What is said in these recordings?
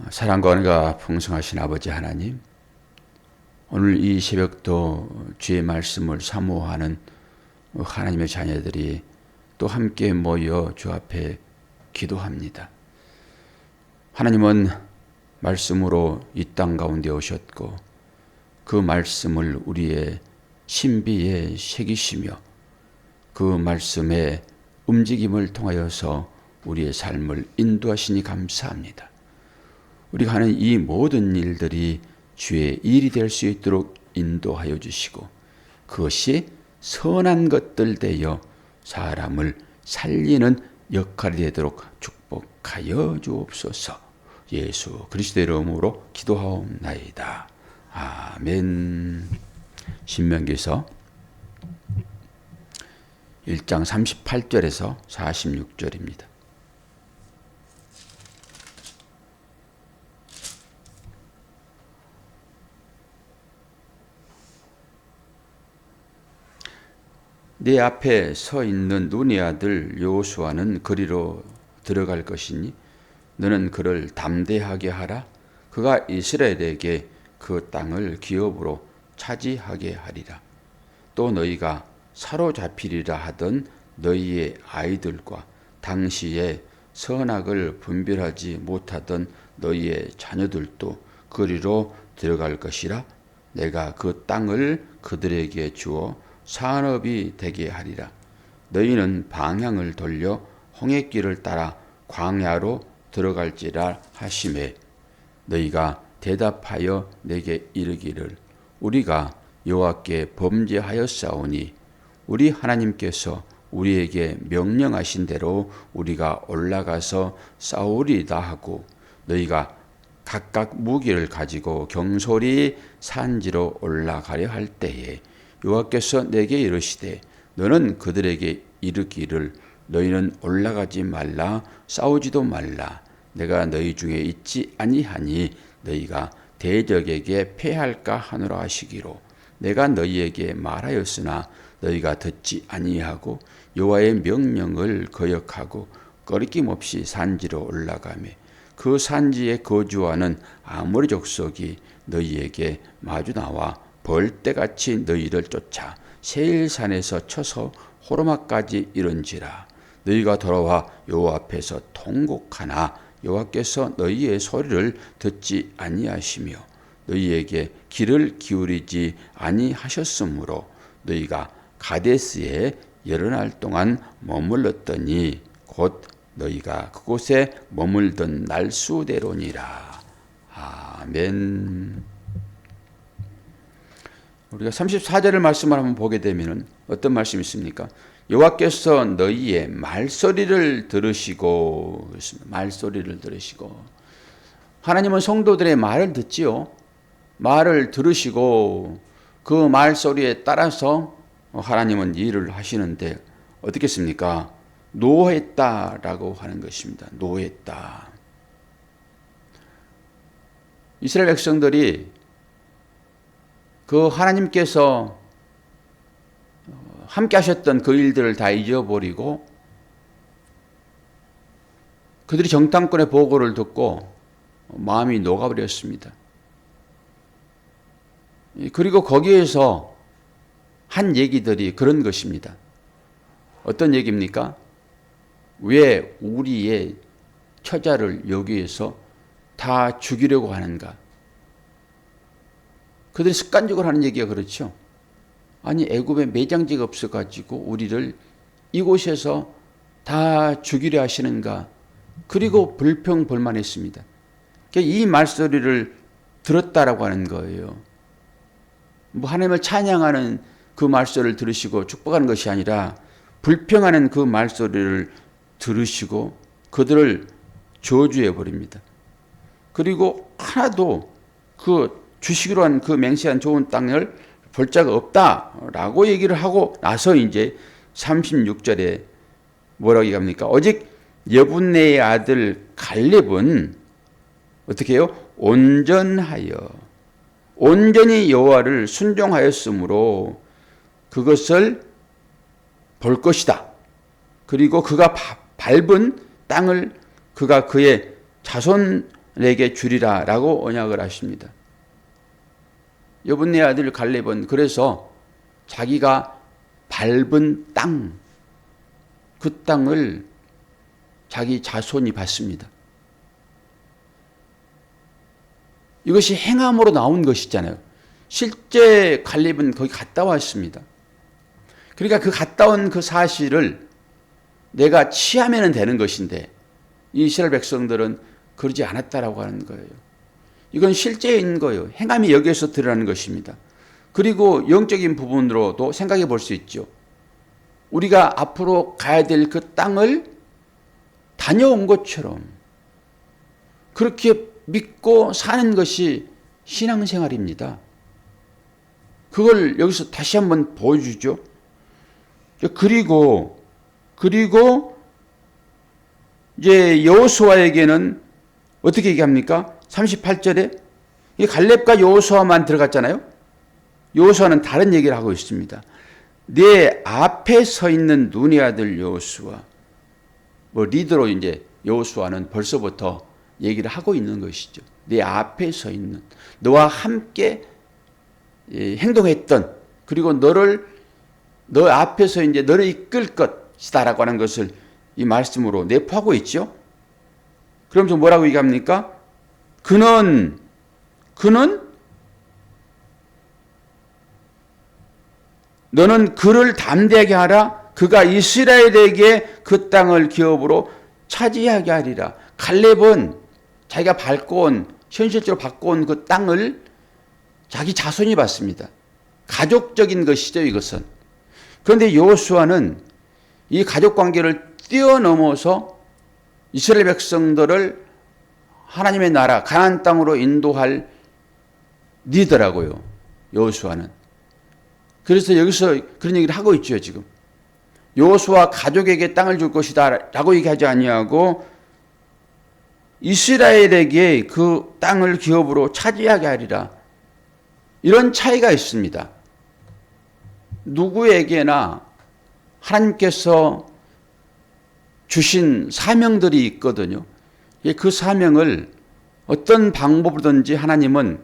사랑과 은혜가 풍성하신 아버지 하나님, 오늘 이 새벽도 주의 말씀을 사모하는 하나님의 자녀들이 또 함께 모여 주 앞에 기도합니다. 하나님은 말씀으로 이 땅 가운데 오셨고 그 말씀을 우리의 신비에 새기시며 그 말씀의 움직임을 통하여서 우리의 삶을 인도하시니 감사합니다. 우리가 하는 이 모든 일들이 주의 일이 될 수 있도록 인도하여 주시고 그것이 선한 것들 되어 사람을 살리는 역할이 되도록 축복하여 주옵소서. 예수 그리스도의 이름으로 기도하옵나이다. 아멘. 신명기서 1장 38절에서 46절입니다. 네 앞에 서 있는 눈의 아들 여호수아는 그리로 들어갈 것이니 너는 그를 담대하게 하라. 그가 이스라엘에게 그 땅을 기업으로 차지하게 하리라. 또 너희가 사로잡히리라 하던 너희의 아이들과 당시에 선악을 분별하지 못하던 너희의 자녀들도 그리로 들어갈 것이라. 내가 그 땅을 그들에게 주어 산업이 되게 하리라. 너희는 방향을 돌려 홍해길을 따라 광야로 들어갈지라 하시매 너희가 대답하여 내게 이르기를 우리가 여호와께 범죄하였사오니 우리 하나님께서 우리에게 명령하신 대로 우리가 올라가서 싸우리다 하고 너희가 각각 무기를 가지고 경솔히 산지로 올라가려 할 때에 여호와께서 내게 이르시되 너는 그들에게 이르기를 너희는 올라가지 말라 싸우지도 말라 내가 너희 중에 있지 아니하니 너희가 대적에게 패할까 하노라 하시기로 내가 너희에게 말하였으나 너희가 듣지 아니하고 여호와의 명령을 거역하고 거리낌 없이 산지로 올라가매 그 산지에 거주하는 아모리 족속이 너희에게 마주 나와 벌떼같이 너희를 쫓아 세일산에서 쳐서 호르마까지 이른지라. 너희가 돌아와 여호와 앞에서 통곡하나 여호와께서 너희의 소리를 듣지 아니하시며 너희에게 귀를 기울이지 아니하셨으므로 너희가 가데스에 여러 날 동안 머물렀더니 곧 너희가 그곳에 머물던 날수대로니라. 아멘. 우리가 34절의 말씀을 한번 보게 되면 어떤 말씀이 있습니까? 여호와께서 너희의 말소리를 들으시고 말소리를 들으시고 하나님은 성도들의 말을 듣지요. 말을 들으시고 그 말소리에 따라서 하나님은 일을 하시는데 어떻겠습니까? 노했다라고 하는 것입니다. 노했다. 이스라엘 백성들이 그 하나님께서 함께 하셨던 그 일들을 다 잊어버리고 그들이 정탐꾼의 보고를 듣고 마음이 녹아버렸습니다. 그리고 거기에서 한 얘기들이 그런 것입니다. 어떤 얘기입니까? 왜 우리의 처자를 여기에서 다 죽이려고 하는가? 그들이 습관적으로 하는 얘기가 그렇죠. 아니 애굽에 매장지가 없어가지고 우리를 이곳에서 다 죽이려 하시는가. 그리고 불평불만했습니다. 이 말소리를 들었다라고 하는 거예요. 뭐 하나님을 찬양하는 그 말소리를 들으시고 축복하는 것이 아니라 불평하는 그 말소리를 들으시고 그들을 저주해 버립니다. 그리고 하나도 그 주시기로 한 그 맹세한 좋은 땅을 볼 자가 없다라고 얘기를 하고 나서 이제 36절에 뭐라고 얘기합니까? 오직 여분네의 아들 갈렙은 어떻게 해요? 온전히 여호와를 순종하였으므로 그것을 볼 것이다. 그리고 그가 밟은 땅을 그가 그의 자손 내게 주리라 라고 언약을 하십니다. 여분네 아들 갈렙은 그래서 자기가 밟은 땅, 그 땅을 자기 자손이 받습니다. 이것이 행함으로 나온 것이잖아요. 실제 갈렙은 거기 갔다 왔습니다. 그러니까 그 갔다 온 그 사실을 내가 취하면 되는 것인데 이 이스라엘 백성들은 그러지 않았다라고 하는 거예요. 이건 실제인 거예요. 행함이 여기에서 드러나는 것입니다. 그리고 영적인 부분으로도 생각해 볼 수 있죠. 우리가 앞으로 가야 될 그 땅을 다녀온 것처럼 그렇게 믿고 사는 것이 신앙생활입니다. 그걸 여기서 다시 한번 보여주죠. 그리고 이제 여호수아에게는 어떻게 얘기합니까? 38절에 갈렙과 여호수아만 들어갔잖아요. 여호수아는 다른 얘기를 하고 있습니다. 내 앞에 서 있는 눈의 아들 여호수아, 리더로 이제 여호수아는 벌써부터 얘기를 하고 있는 것이죠. 내 앞에 서 있는, 너와 함께 행동했던, 그리고 너 앞에서 이제 너를 이끌 것이다라고 하는 것을 이 말씀으로 내포하고 있죠. 그러면서 뭐라고 얘기합니까? 그는 너는 그를 담대하게 하라. 그가 이스라엘에게 그 땅을 기업으로 차지하게 하리라. 갈렙은 자기가 밟고 온, 현실적으로 받고 온 그 땅을 자기 자손이 받습니다. 가족적인 것이죠, 이것은. 그런데 여호수아는 이 가족 관계를 뛰어넘어서 이스라엘 백성들을 하나님의 나라 가나안 땅으로 인도할 리더라고요. 여호수아는. 그래서 여기서 그런 얘기를 하고 있죠, 지금. 여호수아 가족에게 땅을 줄 것이다 라고 얘기하지 아니하고 이스라엘에게 그 땅을 기업으로 차지하게 하리라. 이런 차이가 있습니다. 누구에게나 하나님께서 주신 사명들이 있거든요. 그 사명을 어떤 방법으로든지 하나님은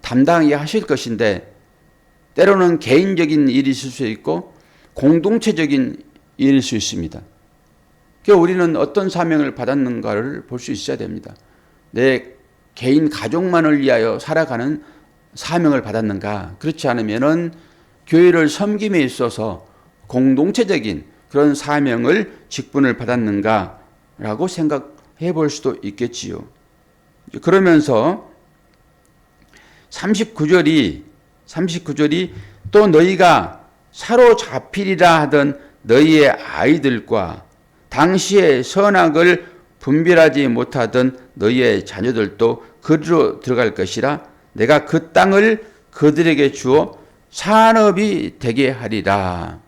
담당하게 하실 것인데 때로는 개인적인 일이 있을 수 있고 공동체적인 일일 수 있습니다. 그러니까 우리는 어떤 사명을 받았는가를 볼 수 있어야 됩니다. 내 개인 가족만을 위하여 살아가는 사명을 받았는가? 그렇지 않으면은 교회를 섬김에 있어서 공동체적인 그런 사명을 직분을 받았는가라고 생각해 볼 수도 있겠지요. 그러면서 39절이 또 너희가 사로잡히리라 하던 너희의 아이들과 당시에 선악을 분별하지 못하던 너희의 자녀들도 그리로 들어갈 것이라. 내가 그 땅을 그들에게 주어 산업이 되게 하리라.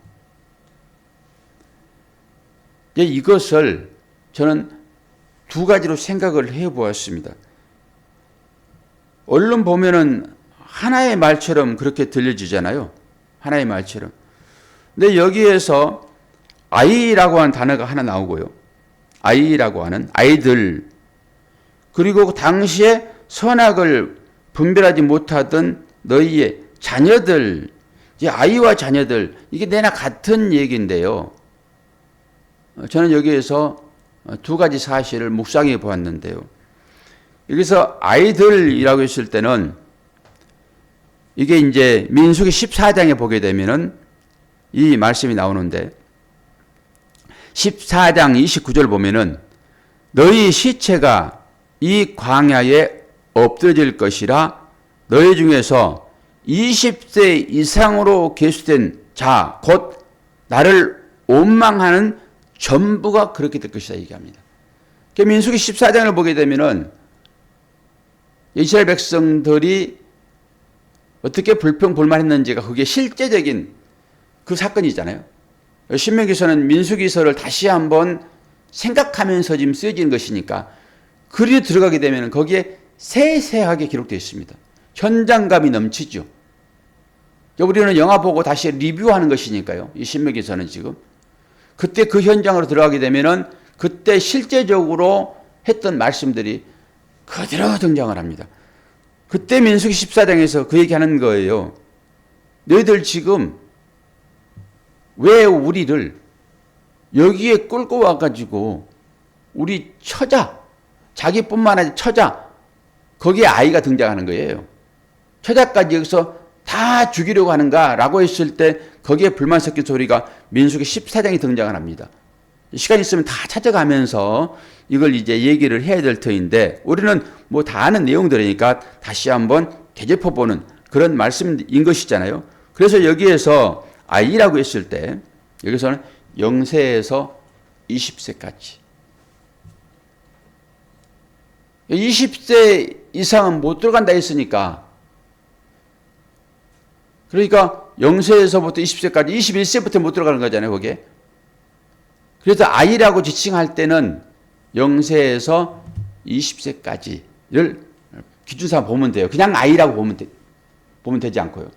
이것을 저는 두 가지로 생각을 해보았습니다. 얼른 보면은 하나의 말처럼 그렇게 들려지잖아요. 하나의 말처럼. 근데 여기에서 아이라고 하는 단어가 하나 나오고요. 아이라고 하는 아이들. 그리고 당시에 선악을 분별하지 못하던 너희의 자녀들. 이제 아이와 자녀들. 이게 내나 같은 얘기인데요. 저는 여기에서 두 가지 사실을 묵상해 보았는데요. 여기서 아이들이라고 했을 때는 이게 이제 민수기 14장에 보게 되면은 이 말씀이 나오는데 14장 29절 보면은 너희 시체가 이 광야에 엎드려질 것이라. 너희 중에서 20세 이상으로 계수된 자 곧 나를 원망하는 전부가 그렇게 될 것이다 얘기합니다. 민수기 14장을 보게 되면은 이스라엘 백성들이 어떻게 불평불만했는지가 그게 실제적인 그 사건이잖아요. 신명기서는 민수기서를 다시 한번 생각하면서 지금 쓰여지는 것이니까 글이 들어가게 되면 거기에 세세하게 기록되어 있습니다. 현장감이 넘치죠. 우리는 영화 보고 다시 리뷰하는 것이니까요. 이 신명기서는 지금 그때 그 현장으로 들어가게 되면은 그때 실제적으로 했던 말씀들이 그대로 등장을 합니다. 그때 민수기 14장에서 그 얘기하는 거예요. 너희들 지금 왜 우리를 여기에 끌고 와가지고 우리 처자, 자기뿐만 아니라 처자, 거기에 아이가 등장하는 거예요. 처자까지 여기서 다 죽이려고 하는가라고 했을 때 거기에 불만 섞인 소리가 민수기 14장이 등장을 합니다. 시간 있으면 다 찾아가면서 이걸 이제 얘기를 해야 될 터인데 우리는 뭐 다 아는 내용들이니까 다시 한번 되짚어보는 그런 말씀인 것이잖아요. 그래서 여기에서 아이라고 했을 때 여기서는 0세에서 20세까지 20세 이상은 못 들어간다 했으니까 그러니까 0세에서부터 20세까지 21세부터 못 들어가는 거잖아요. 거기에. 그래서 아이라고 지칭할 때는 0세에서 20세까지를 기준상 보면 돼요. 그냥 아이라고 보면 되지 않고요.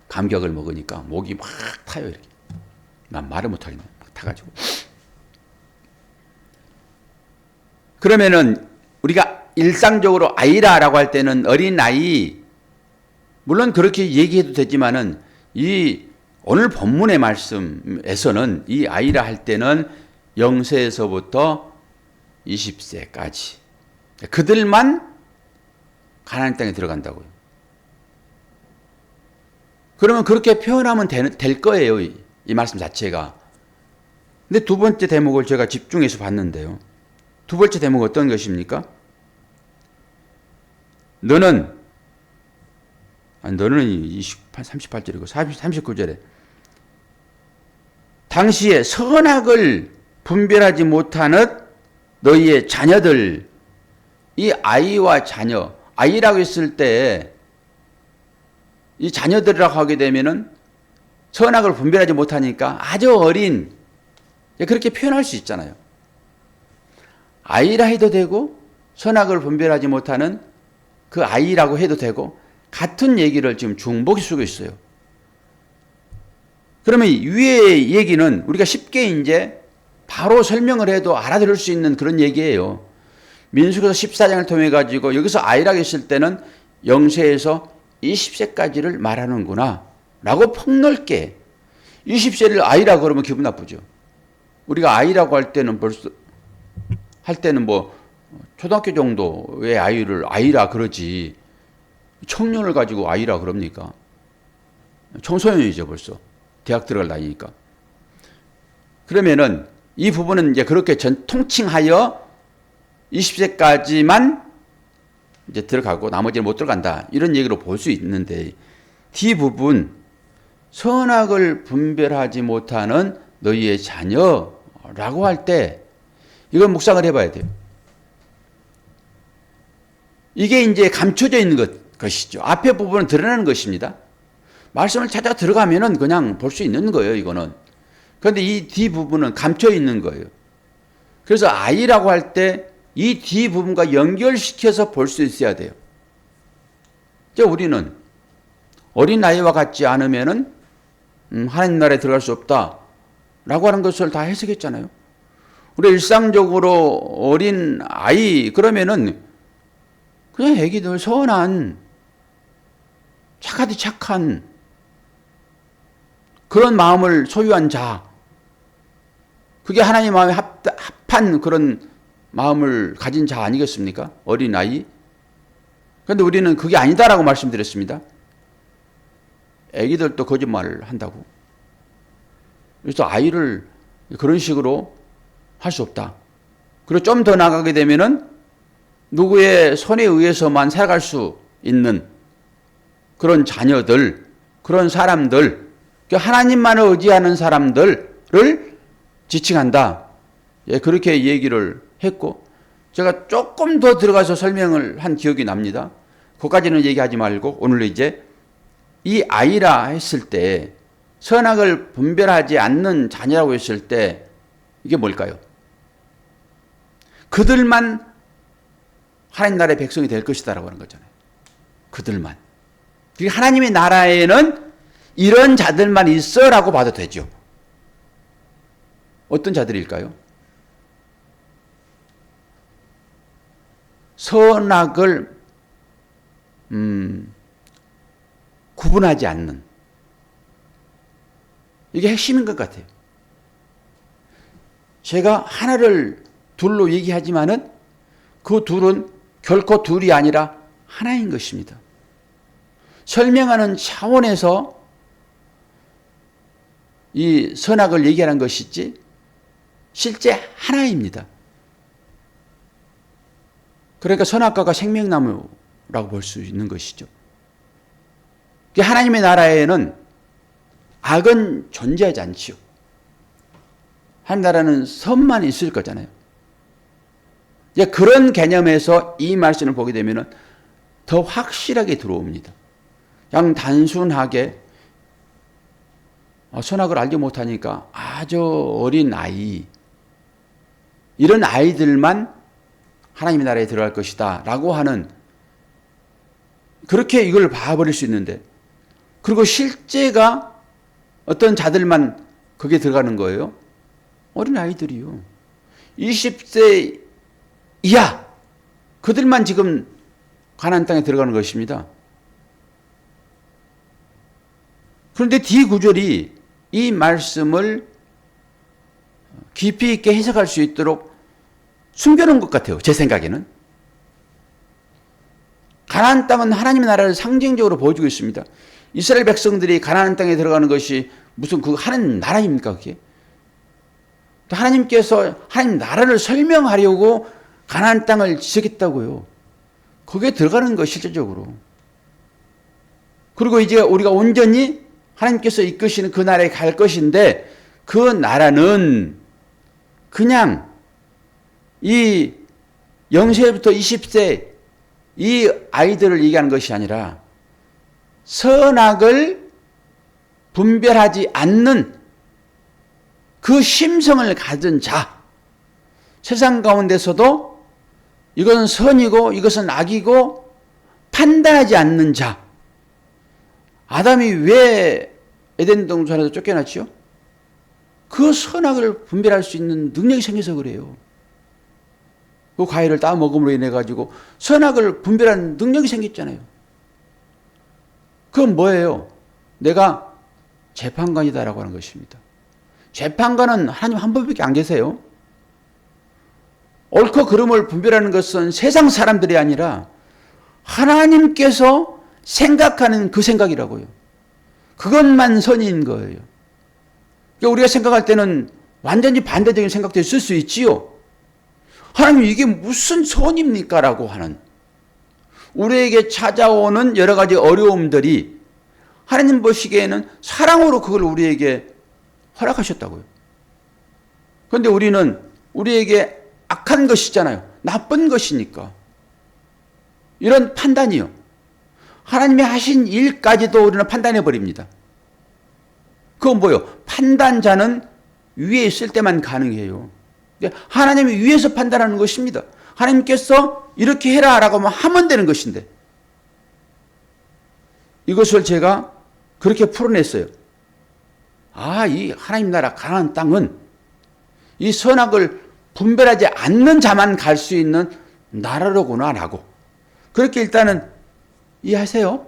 감격을 먹으니까 목이 막 타요. 이렇게. 난 말을 못하겠네. 막 타가지고. 그러면은 우리가 일상적으로 아이라라고 할 때는 어린아이, 물론 그렇게 얘기해도 되지만은 이 오늘 본문의 말씀에서는 이 아이라 할 때는 0세에서부터 20세까지 그들만 가나안 땅에 들어간다고요. 그러면 그렇게 표현하면 될 거예요. 이 말씀 자체가. 근데 두 번째 대목을 제가 집중해서 봤는데요. 두 번째 대목은 어떤 것입니까? 너는 38절이고 39절에 당시에 선악을 분별하지 못하는 너희의 자녀들, 이 아이와 자녀, 아이라고 했을 때 이 자녀들이라고 하게 되면은 선악을 분별하지 못하니까 아주 어린, 그렇게 표현할 수 있잖아요. 아이라 해도 되고 선악을 분별하지 못하는 그 아이라고 해도 되고 같은 얘기를 지금 중복이 쓰고 있어요. 그러면 위의 얘기는 우리가 쉽게 이제 바로 설명을 해도 알아들을 수 있는 그런 얘기예요. 민수기서 14장을 통해 가지고 여기서 아이라고 했을 때는 0세에서 20세까지를 말하는구나 라고 폭넓게 20세를 아이라고 그러면 기분 나쁘죠. 우리가 아이라고 할 때는 뭐 초등학교 정도의 아이를 아이라 그러지 청년을 가지고 아이라 그럽니까? 청소년이죠 벌써. 대학 들어갈 나이니까. 그러면은 이 부분은 이제 그렇게 통칭하여 20세까지만 이제 들어가고 나머지는 못 들어간다. 이런 얘기로 볼 수 있는데 뒷부분 선악을 분별하지 못하는 너희의 자녀라고 할 때 이건 묵상을 해봐야 돼요. 이게 이제 감춰져 있는 것이죠. 앞에 부분은 드러나는 것입니다. 말씀을 찾아 들어가면은 그냥 볼 수 있는 거예요, 이거는. 그런데 이 뒷부분은 감춰 있는 거예요. 그래서 아이라고 할 때 이 뒷부분과 연결시켜서 볼 수 있어야 돼요. 우리는 어린아이와 같지 않으면은 하나님 나라에 들어갈 수 없다 라고 하는 것을 다 해석했잖아요. 우리 일상적으로 어린아이 그러면은 그냥 애기들 선한 착하디 착한 그런 마음을 소유한 자, 그게 하나님 마음에 합한 그런 마음을 가진 자 아니겠습니까? 어린아이. 그런데 우리는 그게 아니다라고 말씀드렸습니다. 애기들도 거짓말을 한다고. 그래서 아이를 그런 식으로 할 수 없다. 그리고 좀 더 나가게 되면은 누구의 손에 의해서만 살아갈 수 있는 그런 자녀들, 그런 사람들, 하나님만을 의지하는 사람들을 지칭한다. 예, 그렇게 얘기를 했고, 제가 조금 더 들어가서 설명을 한 기억이 납니다. 그것까지는 얘기하지 말고, 오늘 이제 이 아이라 했을 때, 선악을 분별하지 않는 자녀라고 했을 때, 이게 뭘까요? 그들만 하나님 나라의 백성이 될 것이다라고 하는 거잖아요. 그들만. 하나님의 나라에는 이런 자들만 있어라고 봐도 되죠. 어떤 자들일까요? 선악을 구분하지 않는, 이게 핵심인 것 같아요. 제가 하나를 둘로 얘기하지만은 그 둘은 결코 둘이 아니라 하나인 것입니다. 설명하는 차원에서 이 선악을 얘기하는 것이지 실제 하나입니다. 그러니까 선악과가 생명나무라고 볼 수 있는 것이죠. 하나님의 나라에는 악은 존재하지 않지요. 하나님 나라는 선만 있을 거잖아요. 그런 개념에서 이 말씀을 보게 되면 더 확실하게 들어옵니다. 그냥 단순하게 선악을 알지 못하니까 아주 어린 아이, 이런 아이들만 하나님의 나라에 들어갈 것이다 라고 하는, 그렇게 이걸 봐버릴 수 있는데, 그리고 실제가 어떤 자들만 거기에 들어가는 거예요? 어린 아이들이요. 20세 이하 그들만 지금 가나안 땅에 들어가는 것입니다. 그런데 뒤구절이 이 말씀을 깊이 있게 해석할 수 있도록 숨겨놓은 것 같아요. 제 생각에는. 가나안 땅은 하나님의 나라를 상징적으로 보여주고 있습니다. 이스라엘 백성들이 가나안 땅에 들어가는 것이 무슨 그 하나님 나라입니까, 그게? 하나님께서 하나님 나라를 설명하려고 가나안 땅을 지적했다고요. 거기에 들어가는 거 실제적으로. 그리고 이제 우리가 온전히 하나님께서 이끄시는 그 나라에 갈 것인데, 그 나라는 그냥 이 0세부터 20세 이 아이들을 얘기하는 것이 아니라 선악을 분별하지 않는 그 심성을 가진 자, 세상 가운데서도 이것은 선이고 이것은 악이고 판단하지 않는 자. 아담이 왜 에덴 동산에서 쫓겨났죠? 그 선악을 분별할 수 있는 능력이 생겨서 그래요. 그 과일을 따 먹음으로 인해 가지고 선악을 분별하는 능력이 생겼잖아요. 그건 뭐예요? 내가 재판관이다라고 하는 것입니다. 재판관은 하나님 한 분밖에 안 계세요. 옳고 그름을 분별하는 것은 세상 사람들이 아니라 하나님께서 생각하는 그 생각이라고요. 그것만 선인 거예요. 우리가 생각할 때는 완전히 반대적인 생각도 있을 수 있지요. 하나님 이게 무슨 선입니까? 라고 하는, 우리에게 찾아오는 여러 가지 어려움들이 하나님 보시기에는 사랑으로 그걸 우리에게 허락하셨다고요. 그런데 우리는 우리에게 악한 것이잖아요. 나쁜 것이니까. 이런 판단이요. 하나님이 하신 일까지도 우리는 판단해버립니다. 그건 뭐예요? 판단자는 위에 있을 때만 가능해요. 하나님이 위에서 판단하는 것입니다. 하나님께서 이렇게 해라 라고 하면 되는 것인데, 이것을 제가 그렇게 풀어냈어요. 이 하나님 나라 가나안 땅은 이 선악을 분별하지 않는 자만 갈 수 있는 나라로구나 라고, 그렇게 일단은 이해하세요.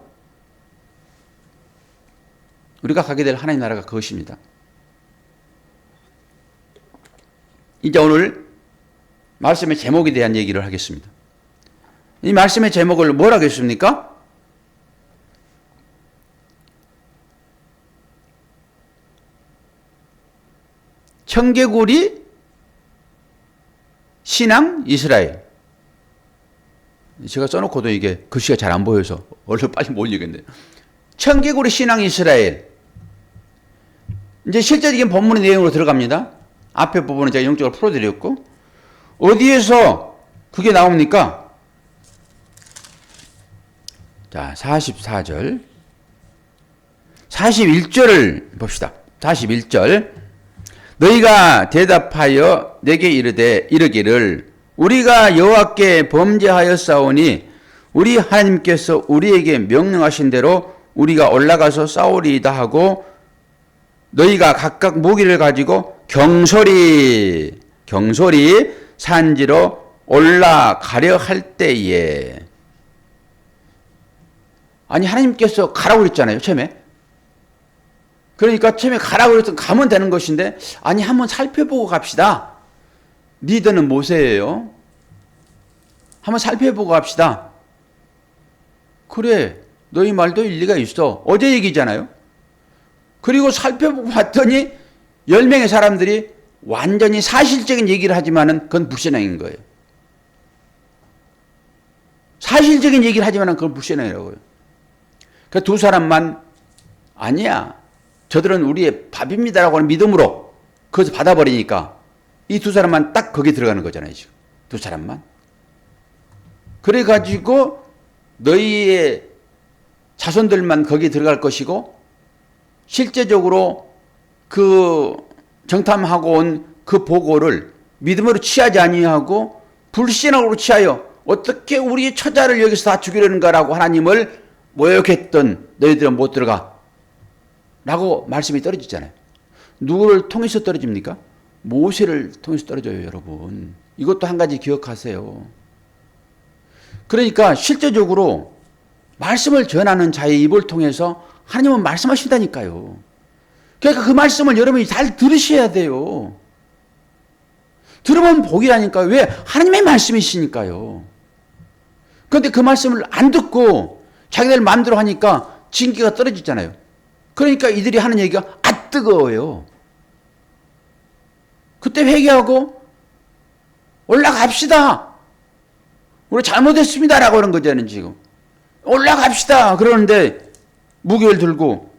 우리가 가게 될 하나님 나라가 그것입니다. 이제 오늘 말씀의 제목에 대한 얘기를 하겠습니다. 이 말씀의 제목을 뭐라고 했습니까? 청개구리 신앙 이스라엘. 제가 써놓고도 이게 글씨가 잘 안 보여서 얼른 빨리 못 읽겠네요. 청개구리 신앙 이스라엘. 이제 실제적인 본문의 내용으로 들어갑니다. 앞에 부분은 제가 영적으로 풀어드렸고, 어디에서 그게 나옵니까? 자, 44절. 41절을 봅시다. 41절. 너희가 대답하여 내게 이르기를 우리가 여호와께 범죄하였사오니 우리 하나님께서 우리에게 명령하신 대로 우리가 올라가서 싸우리이다 하고, 너희가 각각 무기를 가지고 경솔히 산지로 올라가려 할 때에, 아니 하나님께서 가라고 그랬잖아요, 처음에. 그러니까 처음에 가라고 그랬으면 가면 되는 것인데, 아니 한번 살펴보고 갑시다. 리더는 모세예요. 한번 살펴보고 갑시다. 그래, 너희 말도 일리가 있어. 어제 얘기잖아요. 그리고 살펴보고 봤더니 10명의 사람들이 완전히 사실적인 얘기를 하지만은 그건 불신앙인 거예요. 사실적인 얘기를 하지만은 그건 불신앙이라고요. 그 두 사람만 아니야, 저들은 우리의 밥입니다라고 하는 믿음으로 그것을 받아버리니까 이 두 사람만 딱 거기에 들어가는 거잖아요. 지금 두 사람만. 그래가지고 너희의 자손들만 거기에 들어갈 것이고, 실제적으로 그 정탐하고 온 그 보고를 믿음으로 취하지 아니하고 불신앙으로 취하여 어떻게 우리의 처자를 여기서 다 죽이려는가라고 하나님을 모욕했던 너희들은 못 들어가 라고 말씀이 떨어지잖아요. 누구를 통해서 떨어집니까? 모세를 통해서 떨어져요, 여러분. 이것도 한 가지 기억하세요. 그러니까 실제적으로 말씀을 전하는 자의 입을 통해서 하나님은 말씀하신다니까요. 그러니까 그 말씀을 여러분이 잘 들으셔야 돼요. 들으면 복이라니까요. 왜? 하나님의 말씀이시니까요. 그런데 그 말씀을 안 듣고 자기들 마음대로 하니까 징계가 떨어지잖아요. 그러니까 이들이 하는 얘기가 뜨거워요. 그때 회개하고 올라갑시다. 우리 잘못했습니다라고 하는 거잖아요, 지금. 올라갑시다. 그러는데 무게를 들고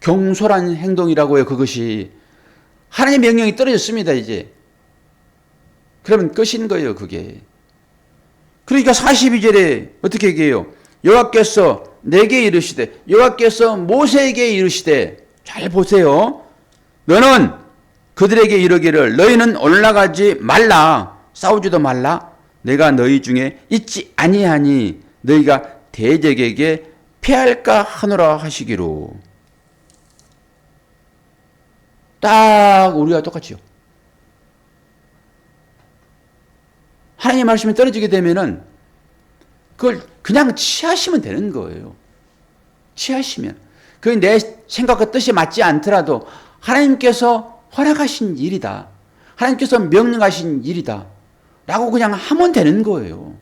경솔한 행동이라고요, 그것이. 하나님의 명령이 떨어졌습니다, 이제. 그러면 끝인 거예요, 그게. 그러니까 42절에 어떻게 얘기해요? 여호와께서 내게 이르시되, 여호와께서 모세에게 이르시되, 잘 보세요. 너는 그들에게 이르기를 너희는 올라가지 말라, 싸우지도 말라. 내가 너희 중에 있지 아니하니 너희가 대적에게 패할까 하노라 하시기로. 딱 우리가 똑같죠. 하나님의 말씀이 떨어지게 되면은 그걸 그냥 취하시면 되는 거예요. 취하시면. 그게 내 생각과 뜻이 맞지 않더라도 하나님께서 허락하신 일이다, 하나님께서 명령하신 일이다 라고 그냥 하면 되는 거예요.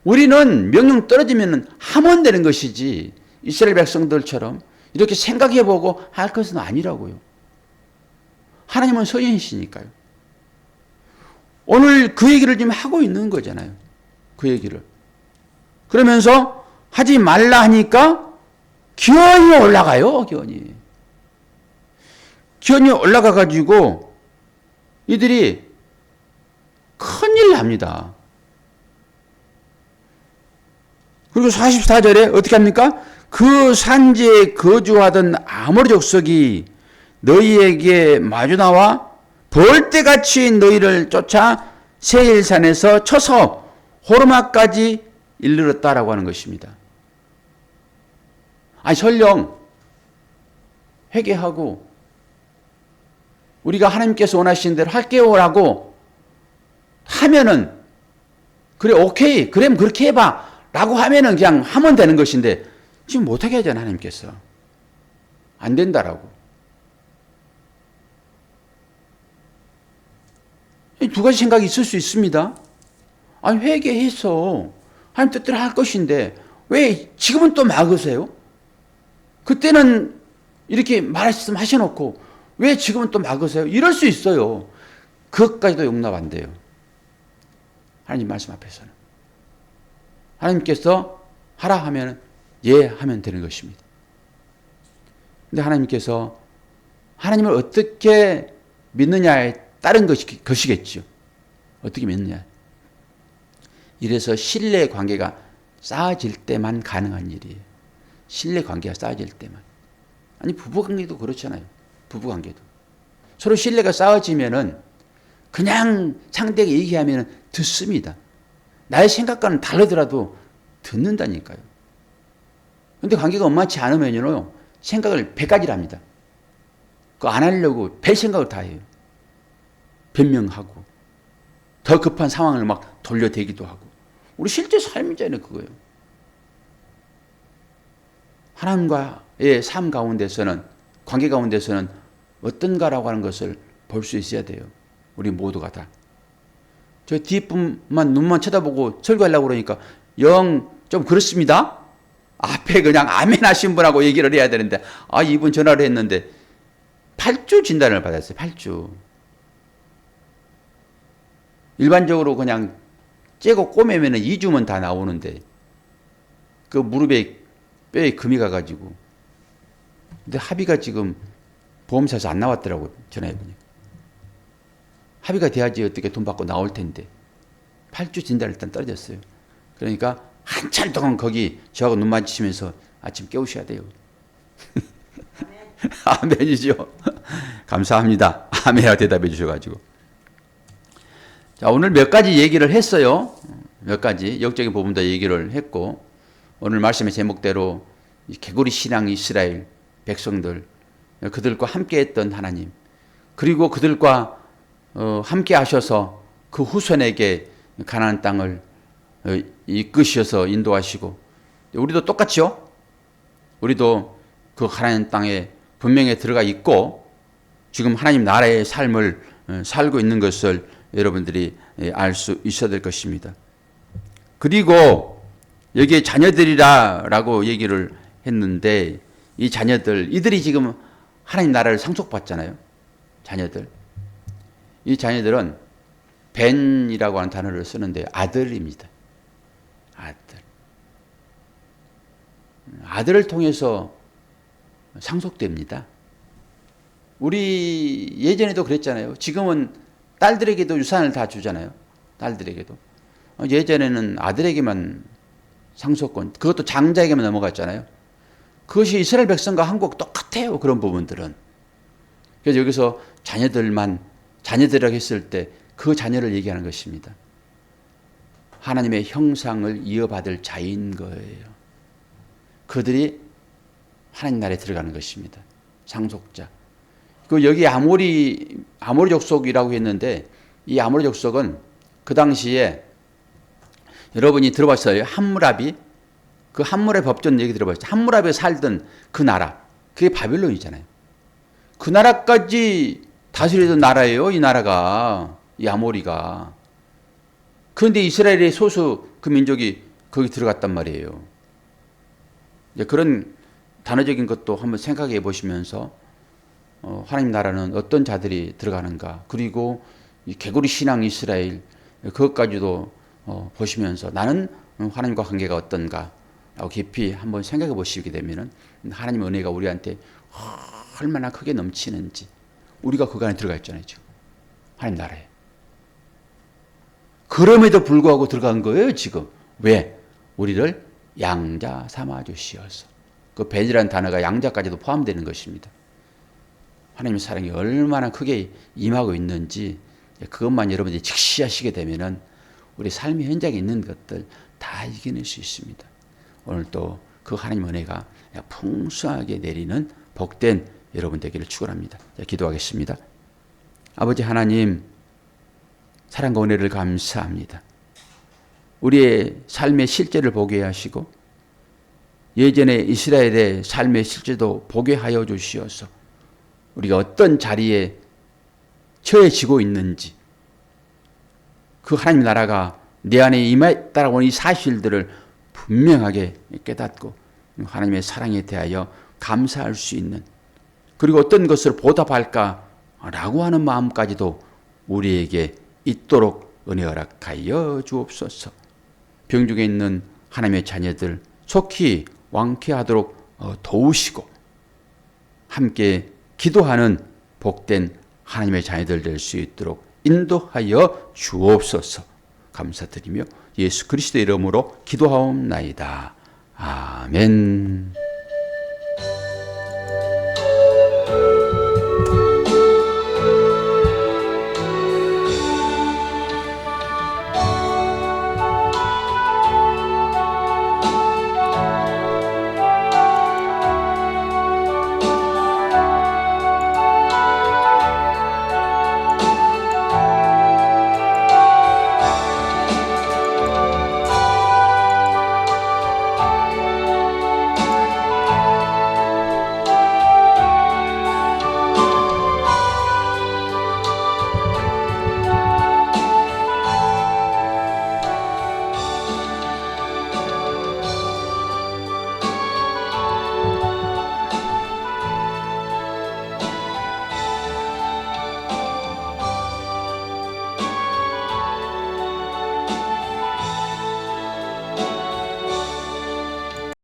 우리는 명령 떨어지면 하면 되는 것이지, 이스라엘 백성들처럼 이렇게 생각해보고 할 것은 아니라고요. 하나님은 선인이시니까요. 오늘 그 얘기를 지금 하고 있는 거잖아요. 그 얘기를. 그러면서 하지 말라 하니까 기원이 올라가요. 기원이 올라가가지고 이들이 큰일 납니다. 그리고 44절에 어떻게 합니까? 그 산지에 거주하던 아모리 족속이 너희에게 마주 나와 벌떼같이 너희를 쫓아 세일산에서 쳐서 호르마까지 이르렀다라고 하는 것입니다. 아니 설령 회개하고 우리가 하나님께서 원하시는 대로 할게요라고 하면은, 그래 오케이 그럼 그렇게 해봐 라고 하면은 그냥 하면 되는 것인데, 지금 못하게 하잖아요. 하나님께서 안 된다라고. 두 가지 생각이 있을 수 있습니다. 아니 회개해서 하나님 뜻대로 할 것인데 왜 지금은 또 막으세요? 그때는 이렇게 말씀하셔놓고 왜 지금은 또 막으세요? 이럴 수 있어요. 그것까지도 용납 안 돼요. 하나님 말씀 앞에서는. 하나님께서 하라 하면 예 하면 되는 것입니다. 근데 하나님께서 하나님을 어떻게 믿느냐에 따른 것이겠죠. 어떻게 믿느냐. 이래서 신뢰 관계가 쌓아질 때만 가능한 일이에요. 신뢰 관계가 쌓아질 때만. 아니 부부관계도 그렇잖아요. 부부관계도. 서로 신뢰가 쌓아지면은 그냥 상대가 얘기하면 듣습니다. 나의 생각과는 다르더라도 듣는다니까요. 근데 관계가 원만치 않으면요, 생각을 100가지를 합니다. 그거 안 하려고 별 생각을 다 해요. 변명하고. 더 급한 상황을 막 돌려대기도 하고. 우리 실제 삶이잖아요, 그거예요. 하나님과의 삶 가운데서는, 관계 가운데서는 어떤가라고 하는 것을 볼 수 있어야 돼요. 우리 모두가 다. 저 뒷분만 눈만 쳐다보고 설교하려고 그러니까 영 좀 그렇습니다. 앞에 그냥 아멘 하신 분하고 얘기를 해야 되는데, 이분 전화를 했는데 8주 진단을 받았어요. 8주. 일반적으로 그냥 째고 꼬매면 2주면 다 나오는데 그 무릎에 뼈에 금이 가가지고, 근데 합의가 지금 보험사에서 안 나왔더라고요. 전화해보니까. 합의가 돼야지 어떻게 돈 받고 나올 텐데 8주 진단 일단 떨어졌어요. 그러니까 한참 동안 거기 저하고 눈 마주치면서 아침 깨우셔야 돼요. 아멘이죠. 감사합니다. 아멘이라고 대답해 주셔가지고. 자, 오늘 몇 가지 얘기를 했어요. 몇 가지 역적인 부분도 얘기를 했고, 오늘 말씀의 제목대로 개구리 신앙 이스라엘 백성들, 그들과 함께 했던 하나님, 그리고 그들과 함께 하셔서 그 후손에게 가나안 땅을 이끄셔서 인도하시고, 우리도 똑같죠. 우리도 그 가나안 땅에 분명히 들어가 있고 지금 하나님 나라의 삶을 살고 있는 것을 여러분들이 알 수 있어야 될 것입니다. 그리고 여기에 자녀들이라고 얘기를 했는데, 이 자녀들, 이들이 지금 하나님 나라를 상속받잖아요. 자녀들. 이 자녀들은 벤이라고 하는 단어를 쓰는데 아들입니다. 아들. 아들을 통해서 상속됩니다. 우리 예전에도 그랬잖아요. 지금은 딸들에게도 유산을 다 주잖아요. 딸들에게도. 예전에는 아들에게만 상속권, 그것도 장자에게만 넘어갔잖아요. 그것이 이스라엘 백성과 한국 똑같아요. 그런 부분들은. 그래서 여기서 자녀들이라고 했을 때 그 자녀를 얘기하는 것입니다. 하나님의 형상을 이어받을 자인 거예요. 그들이 하나님 나라에 들어가는 것입니다. 상속자. 그 여기 아모리 족속이라고 했는데, 이 아모리 족속은 그 당시에 여러분이 들어봤어요. 함무라비. 그 함무라비 법전 얘기 들어봤죠. 함무라비에 살던 그 나라. 그게 바빌론이잖아요. 그 나라까지 다스리던 나라예요. 이 나라가. 이 아모리가. 그런데 이스라엘의 소수 그 민족이 거기 들어갔단 말이에요. 이제 그런 단어적인 것도 한번 생각해 보시면서 하나님 나라는 어떤 자들이 들어가는가, 그리고 이 개구리 신앙 이스라엘 그것까지도 보시면서 나는 하나님과 관계가 어떤가 라고 깊이 한번 생각해 보시게 되면은 하나님의 은혜가 우리한테 얼마나 크게 넘치는지, 우리가 그 안에 들어가 있잖아요. 지금 하나님 나라에. 그럼에도 불구하고 들어간 거예요. 지금. 왜? 우리를 양자 삼아 주시어서. 그 벤이라는 단어가 양자까지도 포함되는 것입니다. 하나님의 사랑이 얼마나 크게 임하고 있는지 그것만 여러분들이 직시하시게 되면은 우리 삶의 현장에 있는 것들 다 이겨낼 수 있습니다. 오늘 또 그 하나님 은혜가 풍성하게 내리는 복된 여러분 되기를 축원합니다. 기도하겠습니다. 아버지 하나님, 사랑과 은혜를 감사합니다. 우리의 삶의 실제를 보게 하시고 예전에 이스라엘의 삶의 실제도 보게 하여 주시어서 우리가 어떤 자리에 처해지고 있는지, 그 하나님 나라가 내 안에 임했다라고 하는 이 사실들을 분명하게 깨닫고 하나님의 사랑에 대하여 감사할 수 있는, 그리고 어떤 것을 보답할까라고 하는 마음까지도 우리에게 있도록 은혜 허락하여 주옵소서. 병중에 있는 하나님의 자녀들 속히 완쾌하도록 도우시고 함께 기도하는 복된 하나님의 자녀들 될 수 있도록 인도하여 주옵소서. 감사드리며 예수 그리스도의 이름으로 기도하옵나이다. 아멘.